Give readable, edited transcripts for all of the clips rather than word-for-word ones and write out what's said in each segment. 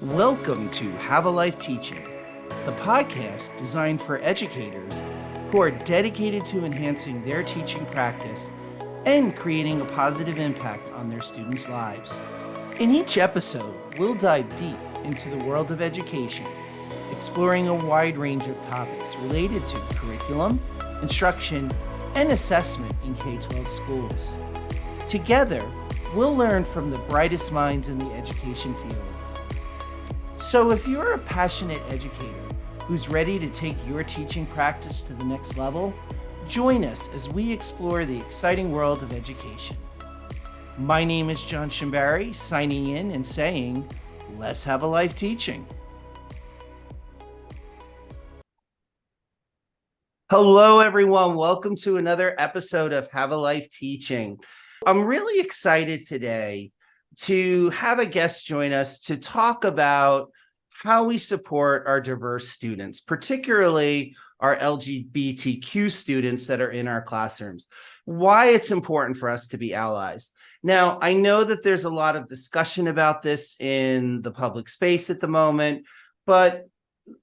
Welcome to Have a Life Teaching, the podcast designed for educators who are dedicated to enhancing their teaching practice and creating a positive impact on their students' lives. In each episode, we'll dive deep into the world of education, exploring a wide range of topics related to curriculum, instruction, and assessment in K-12 schools. Together, we'll learn from the brightest minds in the education field. So if you're a passionate educator who's ready to take your teaching practice to the next level, join us as we explore the exciting world of education. My name is John Shimbari, signing in and saying, let's have a life teaching. Hello, everyone. Welcome to another episode of Have a Life Teaching. I'm really excited today to have a guest join us to talk about how we support our diverse students, particularly our LGBTQ students that are in our classrooms, why it's important for us to be allies. Now, I know that there's a lot of discussion about this in the public space at the moment, but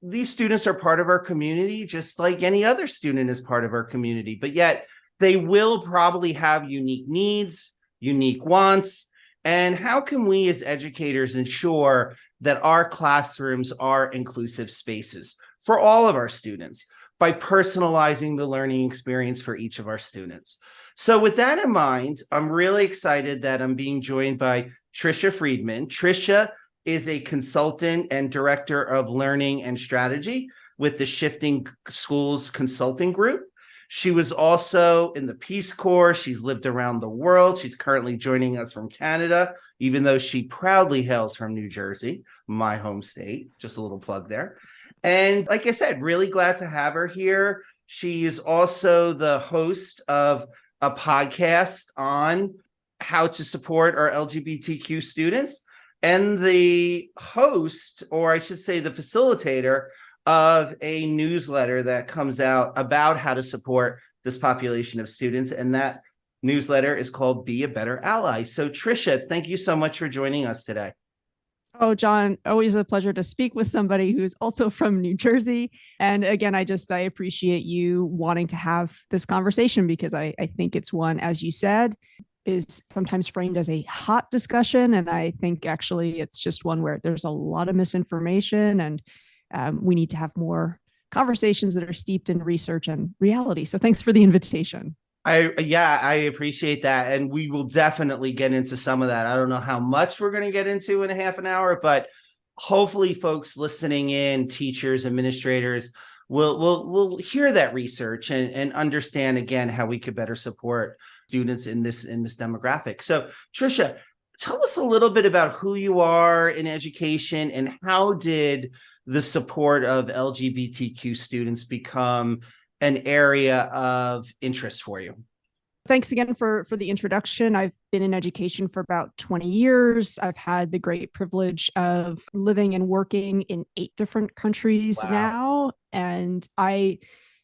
these students are part of our community, just like any other student is part of our community, but yet they will probably have unique needs, unique wants. And how can we as educators ensure that our classrooms are inclusive spaces for all of our students by personalizing the learning experience for each of our students? So with that in mind, I'm really excited that I'm being joined by Tricia Friedman. Tricia is a consultant and director of learning and strategy with the Shifting Schools Consulting Group. She was also in the Peace Corps. She's lived around the world. She's currently joining us from Canada, even though she proudly hails from New Jersey, my home state. Just a little plug there. And like I said, really glad to have her here. She is also the host of a podcast on how to support our LGBTQ students and the host, or I should say the facilitator, of a newsletter that comes out about how to support this population of students. And that newsletter is called Be a Better Ally. So Tricia, thank you so much for joining us today. Oh, John, always a pleasure to speak with somebody who's also from New Jersey. And again, I appreciate you wanting to have this conversation because I think it's one, as you said, is sometimes framed as a hot discussion. And I think actually it's just one where there's a lot of misinformation and we need to have more conversations that are steeped in research and reality. So thanks for the invitation. I appreciate that. And we will definitely get into some of that. I don't know how much we're going to get into in a half an hour, but hopefully folks listening in, teachers, administrators, will hear that research and understand again how we could better support students in this demographic. So Tricia, tell us a little bit about who you are in education and how did the support of LGBTQ students become an area of interest for you? Thanks again for the introduction. I've been in education for about 20 years. I've had the great privilege of living and working in 8 different countries now. And I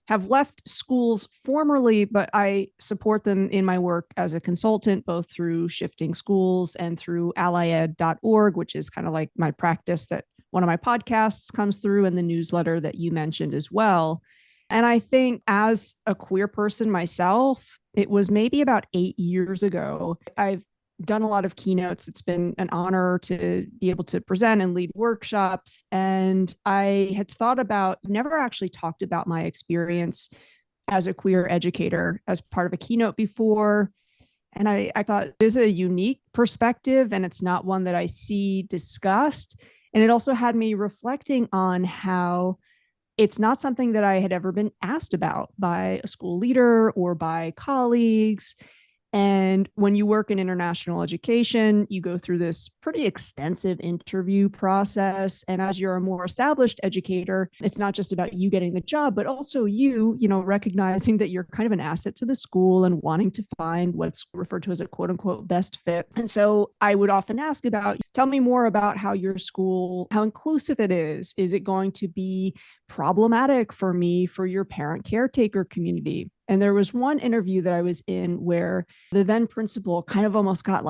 have left schools formerly, but I support them in my work as a consultant, both through Shifting Schools and through allyed.org, which is kind of like my practice that one of my podcasts comes through and the newsletter that you mentioned as well. And I think as a queer person myself, it was maybe about 8 years ago. I've done a lot of keynotes. It's been an honor to be able to present and lead workshops. And I had thought about, never actually talked about my experience as a queer educator as part of a keynote before. And I thought it is a unique perspective and it's not one that I see discussed. And it also had me reflecting on how it's not something that I had ever been asked about by a school leader or by colleagues. And when you work in international education, you go through this pretty extensive interview process. And as you're a more established educator, it's not just about you getting the job, but also you recognizing that you're kind of an asset to the school and wanting to find what's referred to as a quote unquote best fit. And so I would often ask about, tell me more about how your school, how inclusive it is. Is it going to be problematic for me, for your parent caretaker community? And there was one interview that I was in where the then principal kind of almost got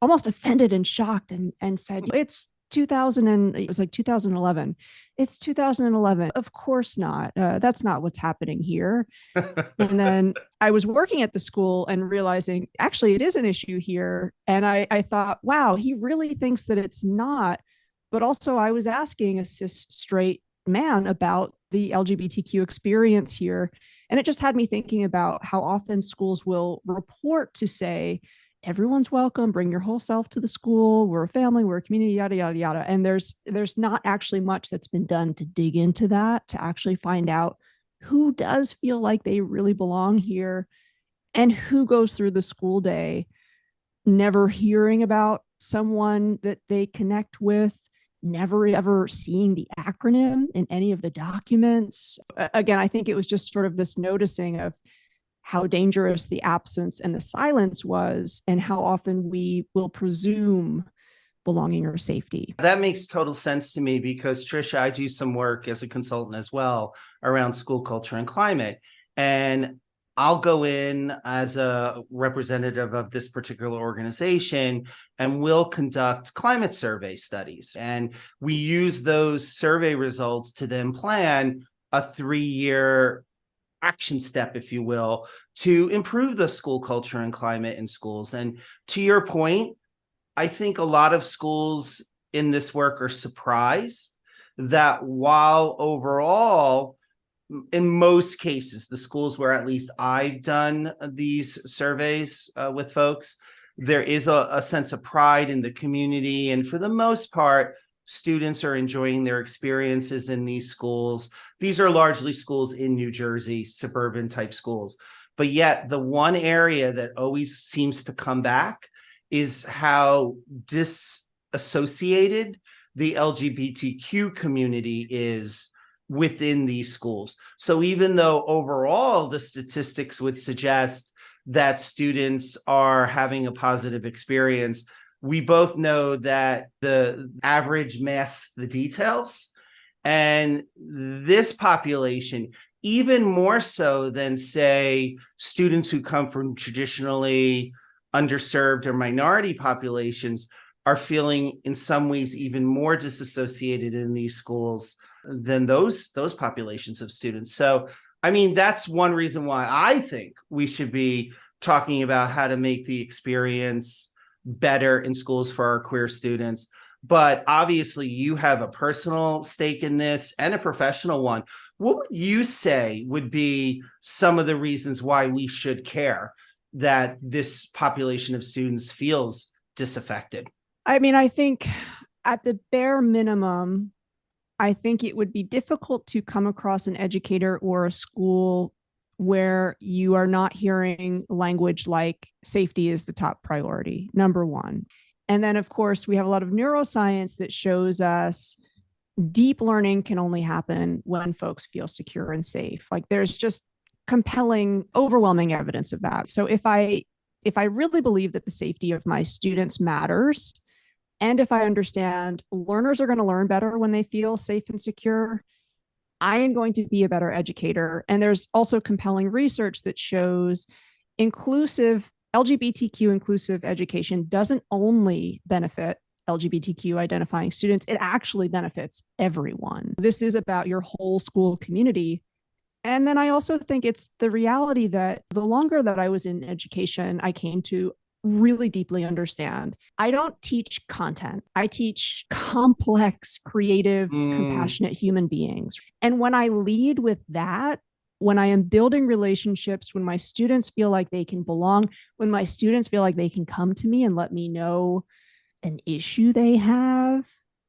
almost offended and shocked and said, it's it was like 2011. It's 2011. Of course not. That's not what's happening here. And then I was working at the school and realizing actually it is an issue here. And I thought, wow, he really thinks that it's not. But also I was asking a cis straight man about the LGBTQ experience here. And it just had me thinking about how often schools will report to say, everyone's welcome, bring your whole self to the school, we're a family, we're a community, yada yada yada. And there's not actually much that's been done to dig into that, to actually find out who does feel like they really belong here and who goes through the school day never hearing about someone that they connect with, never ever seeing the acronym in any of the documents. Again, I think it was just sort of this noticing of how dangerous the absence and the silence was, and how often we will presume belonging or safety. That makes total sense to me because, Tricia, I do some work as a consultant as well around school culture and climate. And I'll go in as a representative of this particular organization and we'll conduct climate survey studies. And we use those survey results to then plan a 3-year action step, if you will, to improve the school culture and climate in schools. And to your point, I think a lot of schools in this work are surprised that while overall, in most cases, the schools where at least I've done these surveys with folks, there is a sense of pride in the community. And for the most part, students are enjoying their experiences in these schools. These are largely schools in New Jersey, suburban type schools. But yet the one area that always seems to come back is how disassociated the LGBTQ community is within these schools. So even though overall the statistics would suggest that students are having a positive experience, we both know that the average masks the details. And this population, even more so than, say, students who come from traditionally underserved or minority populations, are feeling in some ways even more disassociated in these schools than those populations of students. So, I mean, that's one reason why I think we should be talking about how to make the experience better in schools for our queer students. But obviously you have a personal stake in this and a professional one. What would you say would be some of the reasons why we should care that this population of students feels disaffected? I mean, I think at the bare minimum, I think it would be difficult to come across an educator or a school where you are not hearing language like safety is the top priority, number one. And then, of course, we have a lot of neuroscience that shows us deep learning can only happen when folks feel secure and safe. Like there's just compelling, overwhelming evidence of that. So if I really believe that the safety of my students matters, and if I understand learners are going to learn better when they feel safe and secure, I am going to be a better educator. And there's also compelling research that shows LGBTQ inclusive education doesn't only benefit LGBTQ identifying students, it actually benefits everyone. This is about your whole school community. And then I also think it's the reality that the longer that I was in education, I came to really deeply understand. I don't teach content. I teach complex, creative, compassionate human beings. And when I lead with that, when I am building relationships, when my students feel like they can belong, when my students feel like they can come to me and let me know an issue they have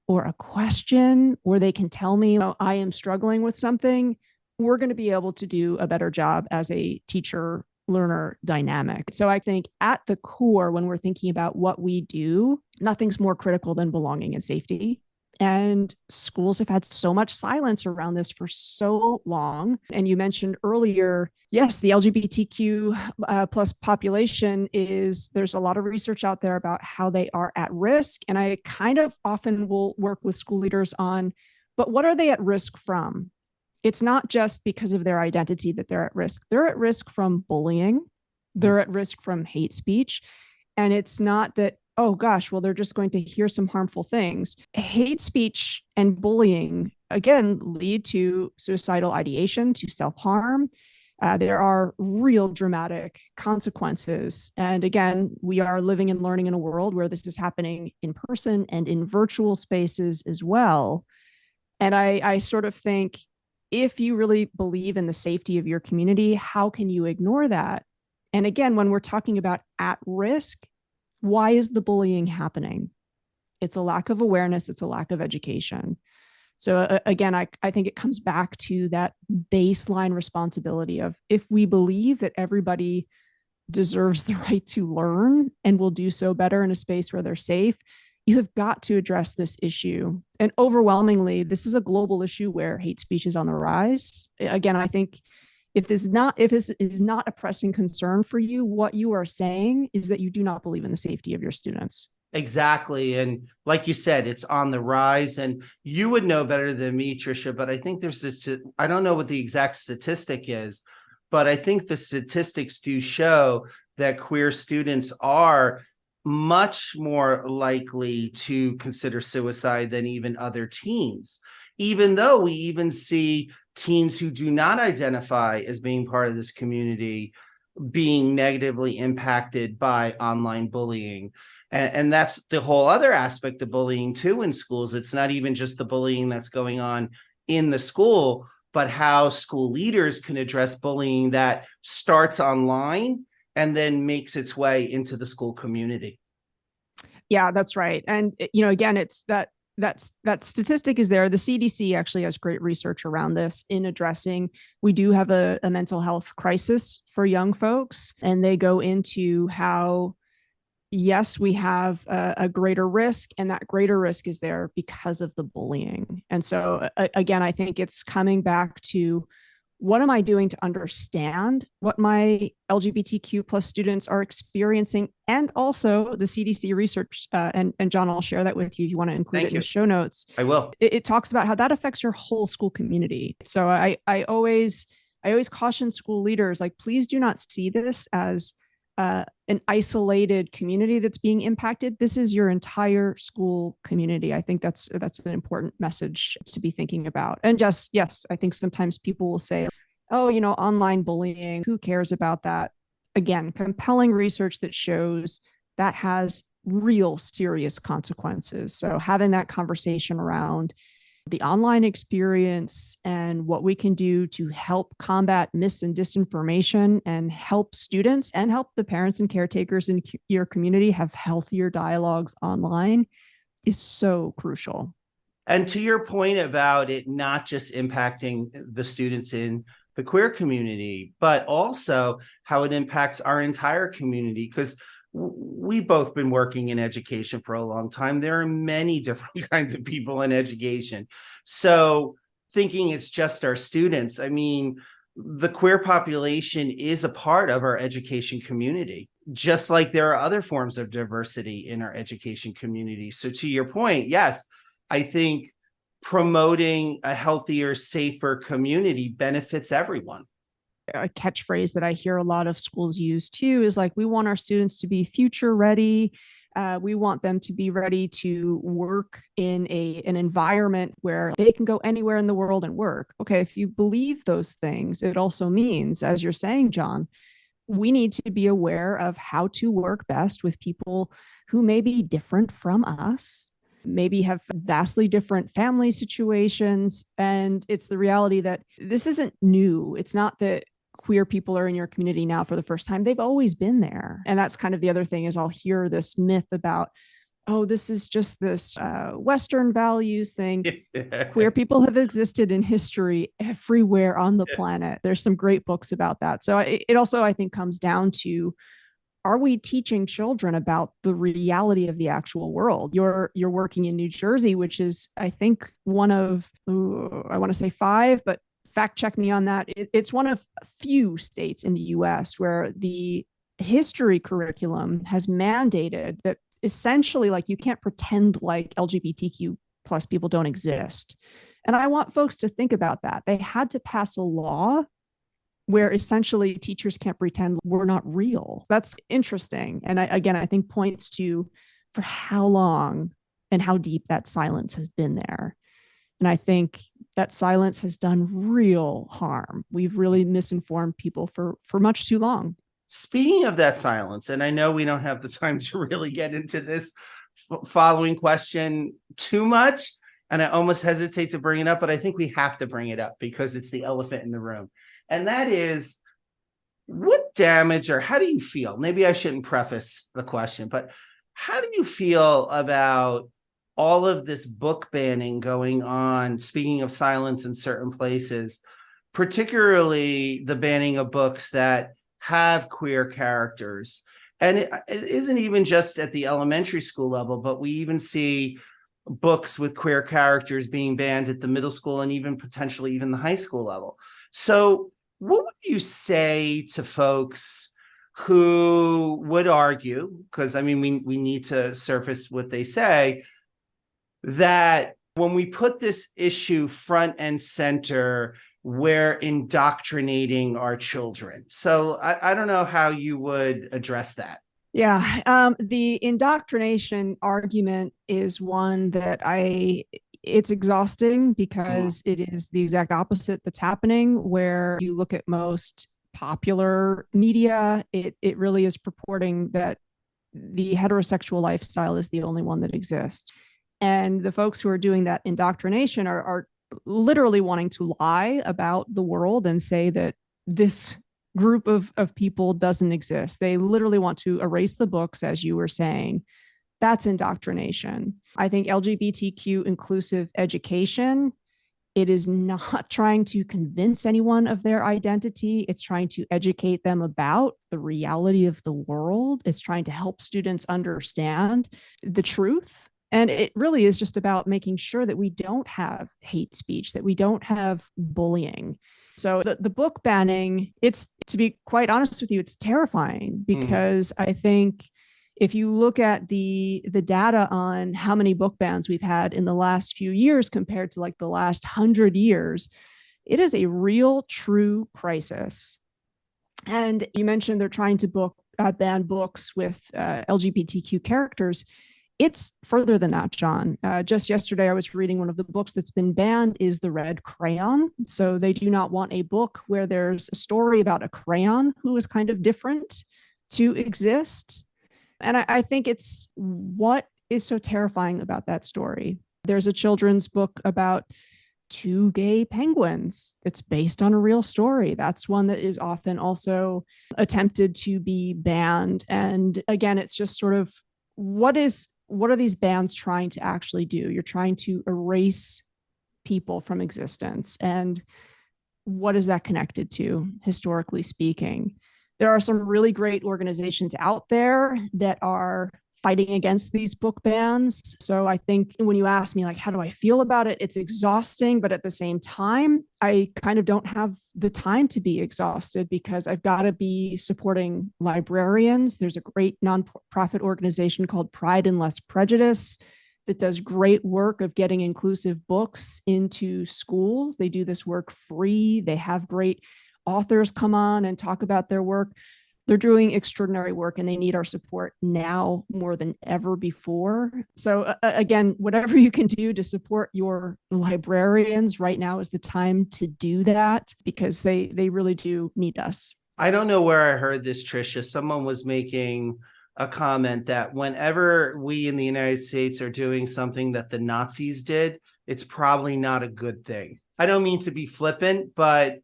or a question, or they can tell me, oh, I am struggling with something, we're going to be able to do a better job as a teacher learner dynamic. So I think at the core, when we're thinking about what we do, nothing's more critical than belonging and safety. And schools have had so much silence around this for so long. And you mentioned earlier, yes, the LGBTQ plus population there's a lot of research out there about how they are at risk. And I kind of often will work with school leaders on, but what are they at risk from? It's not just because of their identity that they're at risk. They're at risk from bullying. They're at risk from hate speech. And it's not that oh gosh, well, they're just going to hear some harmful things. Hate speech and bullying, again, lead to suicidal ideation, to self harm. There are real dramatic consequences. And again, we are living and learning in a world where this is happening in person and in virtual spaces as well. And I sort of think, if you really believe in the safety of your community, how can you ignore that? And again, when we're talking about at risk, why is the bullying happening? It's a lack of awareness, it's a lack of education. So again, I think it comes back to that baseline responsibility of, if we believe that everybody deserves the right to learn and will do so better in a space where they're safe, you have got to address this issue. And overwhelmingly, this is a global issue where hate speech is on the rise. Again, I think if this is not a pressing concern for you, what you are saying is that you do not believe in the safety of your students. Exactly. And like you said, it's on the rise. And you would know better than me, Tricia, but I think there's this, I don't know what the exact statistic is, but I think the statistics do show that queer students are much more likely to consider suicide than even other teens, even though we even see teens who do not identify as being part of this community being negatively impacted by online bullying. And that's the whole other aspect of bullying too in schools. It's not even just the bullying that's going on in the school, but how school leaders can address bullying that starts online and then makes its way into the school community. Yeah, that's right. And again, it's that statistic is there. The CDC actually has great research around this in addressing. We do have a mental health crisis for young folks, and they go into how, yes, we have a greater risk, and that greater risk is there because of the bullying. And so again, I think it's coming back to, what am I doing to understand what my LGBTQ plus students are experiencing? And also the CDC research, and John, I'll share that with you if you want to include it in the show notes. I will. It talks about how that affects your whole school community. So I always caution school leaders, like, please do not see this as an isolated community that's being impacted. This is your entire school community. I think that's an important message to be thinking about. And just, yes, I think sometimes people will say, oh, online bullying, who cares about that? Again, compelling research that shows that has real serious consequences. So having that conversation around the online experience and what we can do to help combat mis and disinformation and help students and help the parents and caretakers in your community have healthier dialogues online is so crucial. And to your point about it not just impacting the students in the queer community, but also how it impacts our entire community, because we've both been working in education for a long time. There are many different kinds of people in education. So thinking it's just our students, I mean, the queer population is a part of our education community, just like there are other forms of diversity in our education community. So to your point, yes, I think promoting a healthier, safer community benefits everyone. A catchphrase that I hear a lot of schools use too is like, we want our students to be future ready. We want them to be ready to work in an environment where they can go anywhere in the world and work. Okay, if you believe those things, it also means, as you're saying, John, we need to be aware of how to work best with people who may be different from us, maybe have vastly different family situations. And it's the reality that this isn't new. It's not that queer people are in your community now for the first time. They've always been there. And that's kind of the other thing, is I'll hear this myth about, oh, this is just this Western values thing. Queer people have existed in history everywhere on the planet. There's some great books about that. So it also, I think, comes down to, are we teaching children about the reality of the actual world? You're working in New Jersey, which is, I think, one of, I want to say 5, but fact check me on that. It's one of a few states in the US where the history curriculum has mandated that essentially, like, you can't pretend like LGBTQ plus people don't exist. And I want folks to think about that. They had to pass a law where essentially teachers can't pretend we're not real. That's interesting. And I think points to for how long and how deep that silence has been there. And I think that silence has done real harm. We've really misinformed people for much too long. Speaking of that silence, and I know we don't have the time to really get into this following question too much, and I almost hesitate to bring it up, but I think we have to bring it up because it's the elephant in the room. And that is, what damage, or how do you feel? Maybe I shouldn't preface the question, but how do you feel about all of this book banning going on? Speaking of silence in certain places, particularly the banning of books that have queer characters. And it isn't even just at the elementary school level, but we even see books with queer characters being banned at the middle school and even potentially even the high school level. So what would you say to folks who would argue, because I mean, we need to surface what they say, that when we put this issue front and center, we're indoctrinating our children. So I don't know how you would address that. Yeah, the indoctrination argument is one that it's exhausting because it is the exact opposite that's happening. Where you look at most popular media, it really is purporting that the heterosexual lifestyle is the only one that exists. And the folks who are doing that indoctrination are literally wanting to lie about the world and say that this group of people doesn't exist. They literally want to erase the books, as you were saying. That's indoctrination. I think LGBTQ inclusive education, it is not trying to convince anyone of their identity. It's trying to educate them about the reality of the world. It's trying to help students understand the truth. And it really is just about making sure that we don't have hate speech, that we don't have bullying. So the book banning, it's, to be quite honest with you, it's terrifying because I think if you look at the data on how many book bans we've had in the last few years compared to like the last 100 years, it is a real, true crisis. And you mentioned they're trying to ban books with LGBTQ characters. It's further than that, John. Just yesterday, I was reading one of the books that's been banned is The Red Crayon. So they do not want a book where there's a story about a crayon who is kind of different to exist. And I think it's what is so terrifying about that story. There's a children's book about two gay penguins. It's based on a real story. That's one that is often also attempted to be banned. And again, it's just sort of what are these bans trying to actually do? You're trying to erase people from existence. And what is that connected to, historically speaking? There are some really great organizations out there that are fighting against these book bans. So I think when you ask me, like, how do I feel about it? It's exhausting, but at the same time, I kind of don't have the time to be exhausted because I've got to be supporting librarians. There's a great nonprofit organization called Pride and Less Prejudice that does great work of getting inclusive books into schools. They do this work free. They have great authors come on and talk about their work. They're doing extraordinary work and they need our support now more than ever before. So again, whatever you can do to support your librarians right now is the time to do that because they really do need us. I don't know where I heard this, Tricia. Someone was making a comment that whenever we in the United States are doing something that the Nazis did, it's probably not a good thing. I don't mean to be flippant, but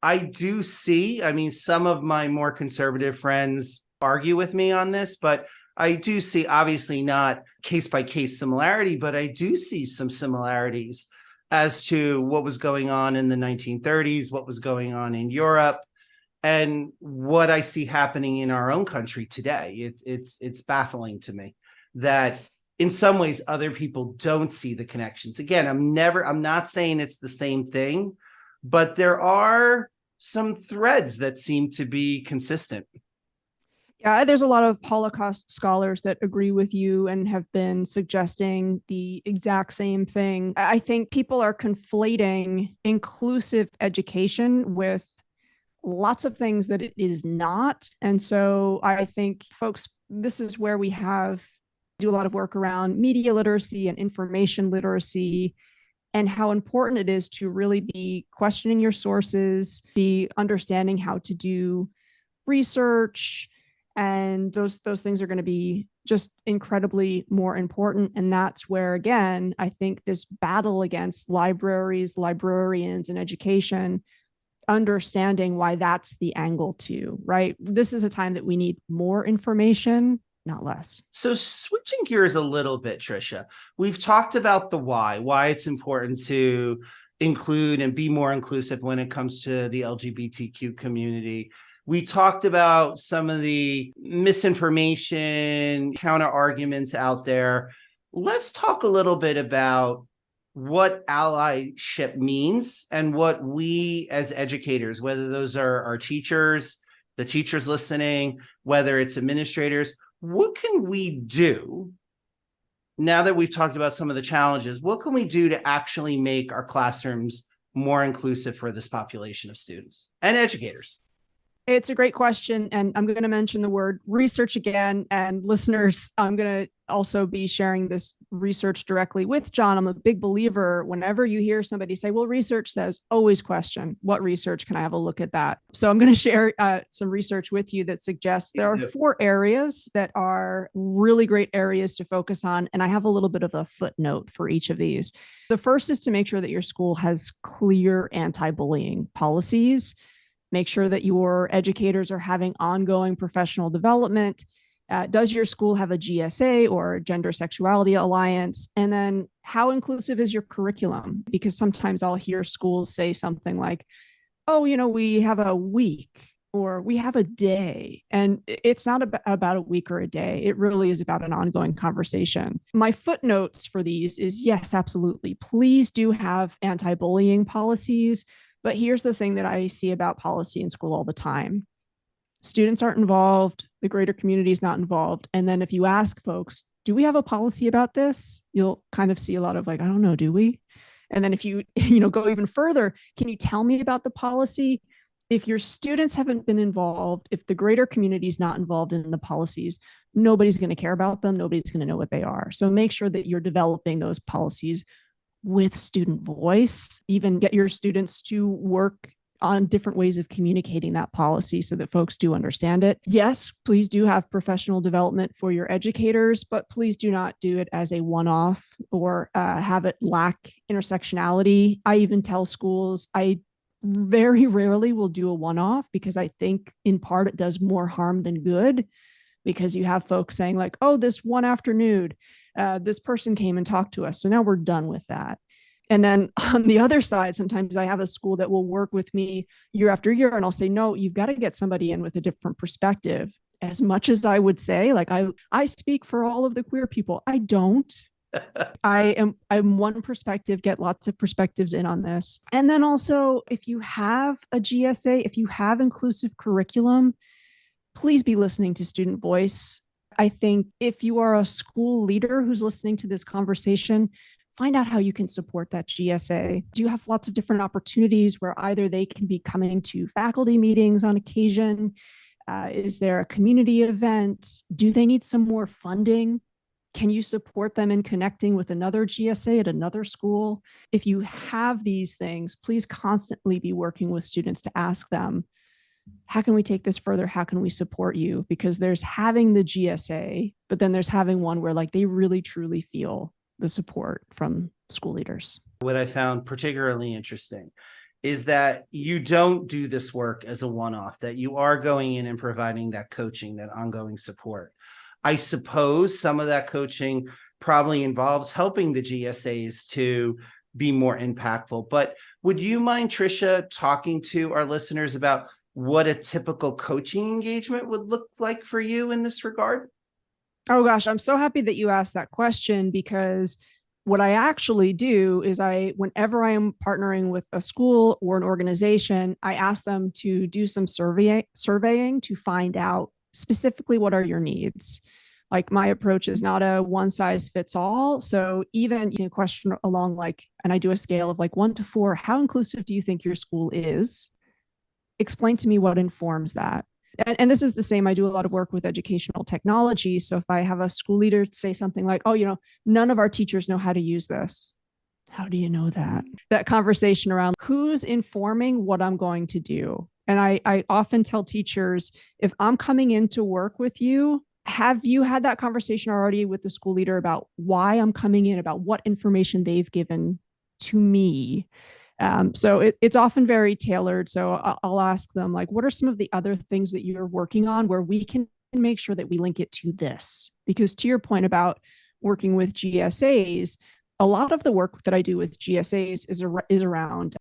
I do see, I mean, some of my more conservative friends argue with me on this, but I do see, obviously not case by case similarity, but I do see some similarities as to what was going on in the 1930s, what was going on in Europe, and what I see happening in our own country today. It's baffling to me that in some ways other people don't see the connections. Again, I'm not saying it's the same thing, but there are some threads that seem to be consistent. Yeah, there's a lot of Holocaust scholars that agree with you and have been suggesting the exact same thing. I think people are conflating inclusive education with lots of things that it is not. And so I think, folks, this is where we have do a lot of work around media literacy and information literacy, and how important it is to really be questioning your sources, be understanding how to do research, and those things are going to be just incredibly more important. And that's where, again, I think this battle against libraries, librarians, and education, understanding why that's the angle too, right? This is a time that we need more information, not less. So switching gears a little bit, Tricia, we've talked about the why it's important to include and be more inclusive when it comes to the LGBTQ community. We talked about some of the misinformation, counter arguments out there. Let's talk a little bit about what allyship means and what we as educators, whether those are our teachers, the teachers listening, whether it's administrators, what can we do now that we've talked about some of the challenges? What can we do to actually make our classrooms more inclusive for this population of students and educators? It's a great question. And I'm going to mention the word research again. And listeners, I'm going to also be sharing this research directly with John. I'm a big believer whenever you hear somebody say, well, research says, always question what research, can I have a look at that? So I'm going to share some research with you that suggests there are 4 areas that are really great areas to focus on. And I have a little bit of a footnote for each of these. The first is to make sure that your school has clear anti-bullying policies. Make sure that your educators are having ongoing professional development. Does your school have a GSA or Gender Sexuality Alliance? And then how inclusive is your curriculum? Because sometimes I'll hear schools say something like, oh, we have a week or we have a day. And it's not about a week or a day. It really is about an ongoing conversation. My footnotes for these is, yes, absolutely. Please do have anti-bullying policies. But here's the thing that I see about policy in school all the time. Students aren't involved. The greater community is not involved. And then if you ask folks, do we have a policy about this? You'll kind of see a lot of like, I don't know, do we? And then if you go even further, can you tell me about the policy? If your students haven't been involved, if the greater community is not involved in the policies, nobody's going to care about them. Nobody's going to know what they are. So make sure that you're developing those policies with student voice. Even get your students to work on different ways of communicating that policy so that folks do understand it. Yes, please do have professional development for your educators, but please do not do it as a one-off or have it lack intersectionality. I even tell schools I very rarely will do a one-off because I think in part it does more harm than good, because you have folks saying like, oh, this one afternoon, this person came and talked to us. So now we're done with that. And then on the other side, sometimes I have a school that will work with me year after year, and I'll say, no, you've got to get somebody in with a different perspective. As much as I would say, like, I speak for all of the queer people, I don't. I'm one perspective, get lots of perspectives in on this. And then also, if you have a GSA, if you have inclusive curriculum, please be listening to student voice. I think if you are a school leader who's listening to this conversation, find out how you can support that GSA. Do you have lots of different opportunities where either they can be coming to faculty meetings on occasion? Is there a community event? Do they need some more funding? Can you support them in connecting with another GSA at another school? If you have these things, please constantly be working with students to ask them, how can we take this further? How can we support you? Because there's having the GSA, but then there's having one where like they really truly feel the support from school leaders. What I found particularly interesting is that you don't do this work as a one-off, that you are going in and providing that coaching, that ongoing support. I suppose some of that coaching probably involves helping the GSAs to be more impactful. But would you mind, Tricia, talking to our listeners about what a typical coaching engagement would look like for you in this regard? Oh gosh, I'm so happy that you asked that question, because what I actually do is whenever I am partnering with a school or an organization, I ask them to do some surveying to find out specifically what are your needs. Like, my approach is not a one size fits all. So even question along like, and I do a scale of like 1 to 4, how inclusive do you think your school is? Explain to me what informs that. And this is the same. I do a lot of work with educational technology. So if I have a school leader say something like, oh, none of our teachers know how to use this. How do you know that? That conversation around who's informing what I'm going to do. And I often tell teachers, if I'm coming in to work with you, have you had that conversation already with the school leader about why I'm coming in, about what information they've given to me? So it's often very tailored. So I'll ask them, like, what are some of the other things that you're working on where we can make sure that we link it to this? Because to your point about working with GSAs, a lot of the work that I do with GSAs is around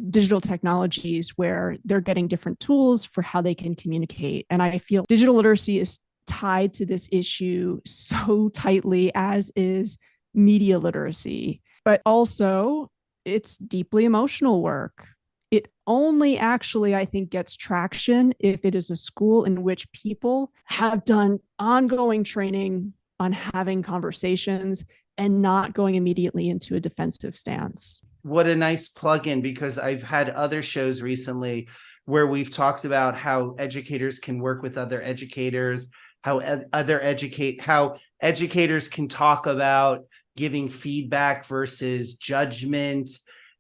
digital technologies where they're getting different tools for how they can communicate. And I feel digital literacy is tied to this issue so tightly, as is media literacy. But also, it's deeply emotional work. It only actually, I think, gets traction if it is a school in which people have done ongoing training on having conversations and not going immediately into a defensive stance. What a nice plug-in, because I've had other shows recently where we've talked about how educators can work with other educators, how educators can talk about giving feedback versus judgment.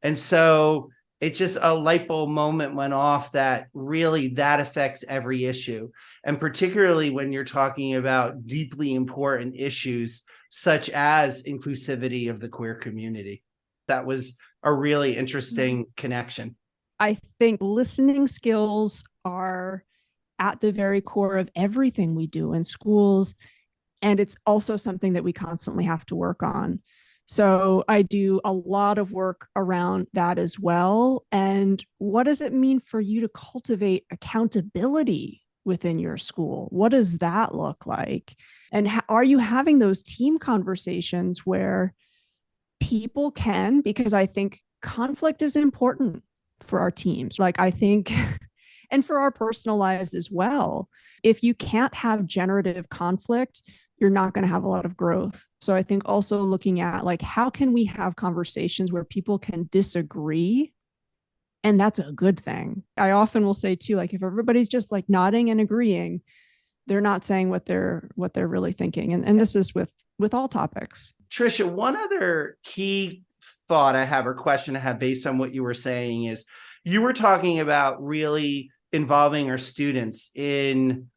And so it just a light bulb moment went off that really that affects every issue. And particularly when you're talking about deeply important issues such as inclusivity of the queer community. That was a really interesting connection. I think listening skills are at the very core of everything we do in schools. And it's also something that we constantly have to work on. So I do a lot of work around that as well. And what does it mean for you to cultivate accountability within your school? What does that look like? And are you having those team conversations where people can, because I think conflict is important for our teams. Like, I think, and for our personal lives as well. If you can't have generative conflict, you're not going to have a lot of growth. So I think also looking at, like, how can we have conversations where people can disagree? And that's a good thing. I often will say too, like, if everybody's just like nodding and agreeing, they're not saying what they're really thinking. And this is with all topics. Tricia, one other key thought I have or question I have based on what you were saying is you were talking about really involving our students in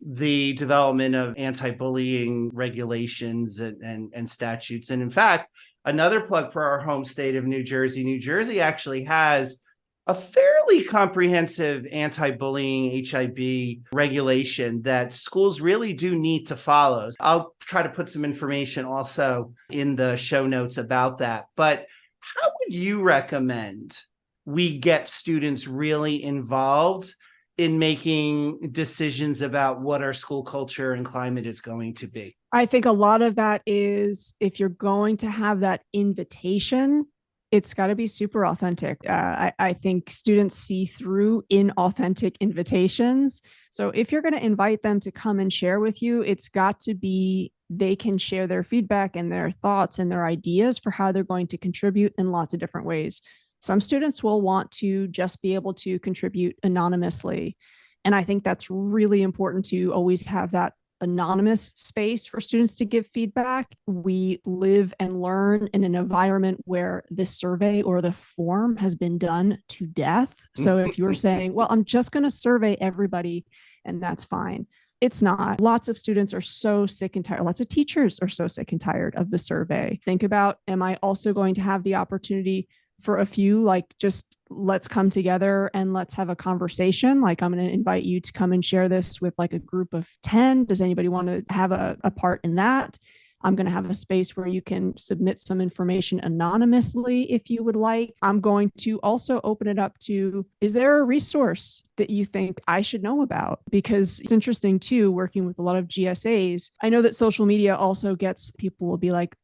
the development of anti-bullying regulations and statutes. And in fact, another plug for our home state of New Jersey. New Jersey actually has a fairly comprehensive anti-bullying HIB regulation that schools really do need to follow. I'll try to put some information also in the show notes about that. But how would you recommend we get students really involved in making decisions about what our school culture and climate is going to be? I think a lot of that is, if you're going to have that invitation, it's got to be super authentic. I think students see through inauthentic invitations. So if you're going to invite them to come and share with you, it's got to be they can share their feedback and their thoughts and their ideas for how they're going to contribute in lots of different ways. Some students will want to just be able to contribute anonymously. And I think that's really important to always have that anonymous space for students to give feedback. We live and learn in an environment where this survey or the form has been done to death. So if you're saying, well, I'm just going to survey everybody and that's fine, it's not. Lots of students are so sick and tired. Lots of teachers are so sick and tired of the survey. Think about, am I also going to have the opportunity for a few, like, just let's come together and let's have a conversation. Like, I'm going to invite you to come and share this with like a group of 10. Does anybody want to have a part in that? I'm going to have a space where you can submit some information anonymously if you would like. I'm going to also open it up to, is there a resource that you think I should know about? Because it's interesting too, working with a lot of GSAs. I know that social media also gets, people will be like,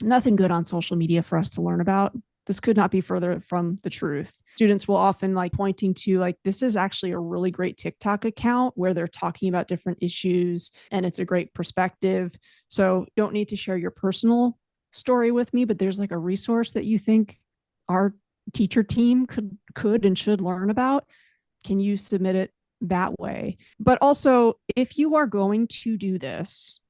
nothing good on social media for us to learn about. This could not be further from the truth. Students will often like pointing to, like, this is actually a really great TikTok account where they're talking about different issues and it's a great perspective. So don't need to share your personal story with me, but there's like a resource that you think our teacher team could and should learn about. Can you submit it that way. But also, if you are going to do this,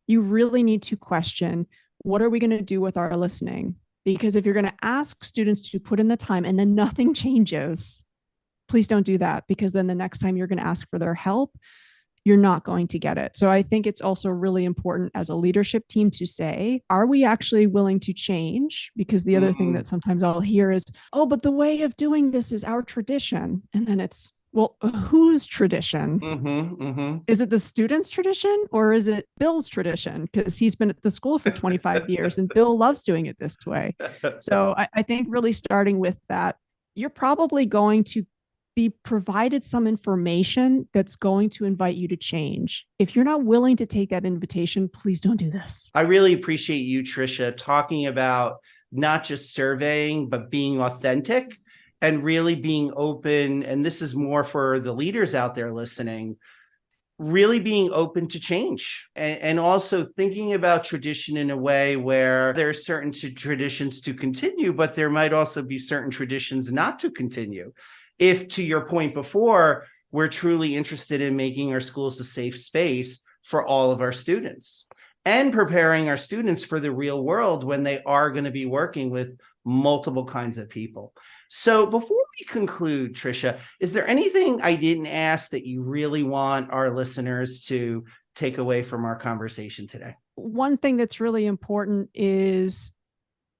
you really need to question, what are we going to do with our listening? Because if you're going to ask students to put in the time and then nothing changes, please don't do that, because then the next time you're going to ask for their help, you're not going to get it. So I think it's also really important as a leadership team to say, are we actually willing to change? Because the other thing that sometimes I'll hear is, oh, but the way of doing this is our tradition. And then it's, well, whose tradition? Is it the student's tradition or is it Bill's tradition? Because he's been at the school for 25 years and Bill loves doing it this way. So I think really starting with that, you're probably going to be provided some information that's going to invite you to change. If you're not willing to take that invitation, please don't do this. I really appreciate you, Tricia, talking about not just surveying, but being authentic and really being open. And this is more for the leaders out there listening, really being open to change and also thinking about tradition in a way where there are certain traditions to continue, but there might also be certain traditions not to continue. If, to your point before, we're truly interested in making our schools a safe space for all of our students and preparing our students for the real world when they are going to be working with multiple kinds of people. So before we conclude, Tricia, is there anything I didn't ask that you really want our listeners to take away from our conversation today? One thing that's really important is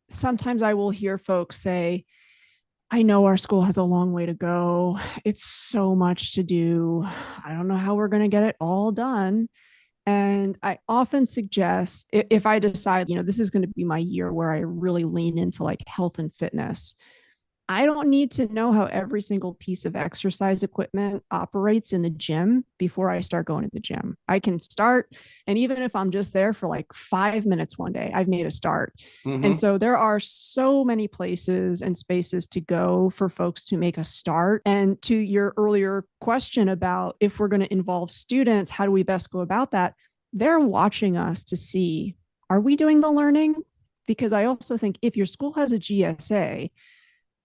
sometimes I will hear folks say, I know our school has a long way to go. It's so much to do. I don't know how we're going to get it all done. And I often suggest, if I decide, this is going to be my year where I really lean into like health and fitness, I don't need to know how every single piece of exercise equipment operates in the gym before I start going to the gym. I can start, and even if I'm just there for like 5 minutes one day, I've made a start. And so there are so many places and spaces to go for folks to make a start. And to your earlier question about if we're going to involve students, how do we best go about that? They're watching us to see, are we doing the learning? Because I also think if your school has a GSA,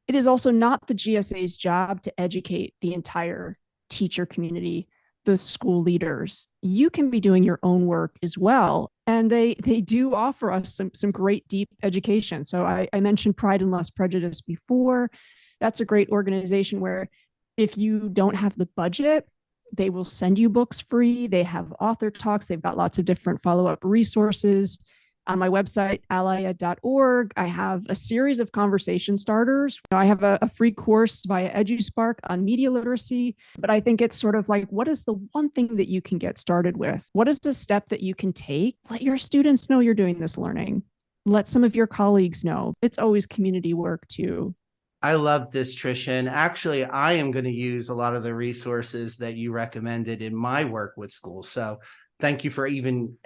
it is also not the GSA's job to educate the entire teacher community, the school leaders. You can be doing your own work as well. And they do offer us some great deep education. So I mentioned Pride and Less Prejudice before. That's a great organization where if you don't have the budget, they will send you books free. They have author talks. They've got lots of different follow-up resources. On my website, allied.org, I have a series of conversation starters. I have a free course via EduSpark on media literacy, but I think it's sort of like, what is the one thing that you can get started with? What is the step that you can take? Let your students know you're doing this learning. Let some of your colleagues know. It's always community work too. I love this, Tricia. And actually, I am going to use a lot of the resources that you recommended in my work with schools. So thank you for even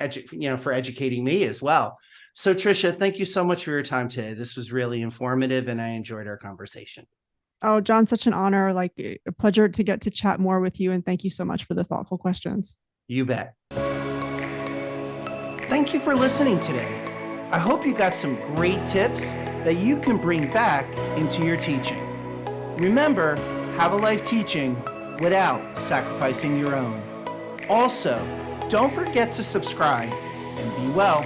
for educating me as well. So Tricia, thank you so much for your time today. This was really informative and I enjoyed our conversation. Oh, John, such an honor, like a pleasure to get to chat more with you. And thank you so much for the thoughtful questions. You bet. Thank you for listening today. I hope you got some great tips that you can bring back into your teaching. Remember, have a life teaching without sacrificing your own. Also, don't forget to subscribe and be well.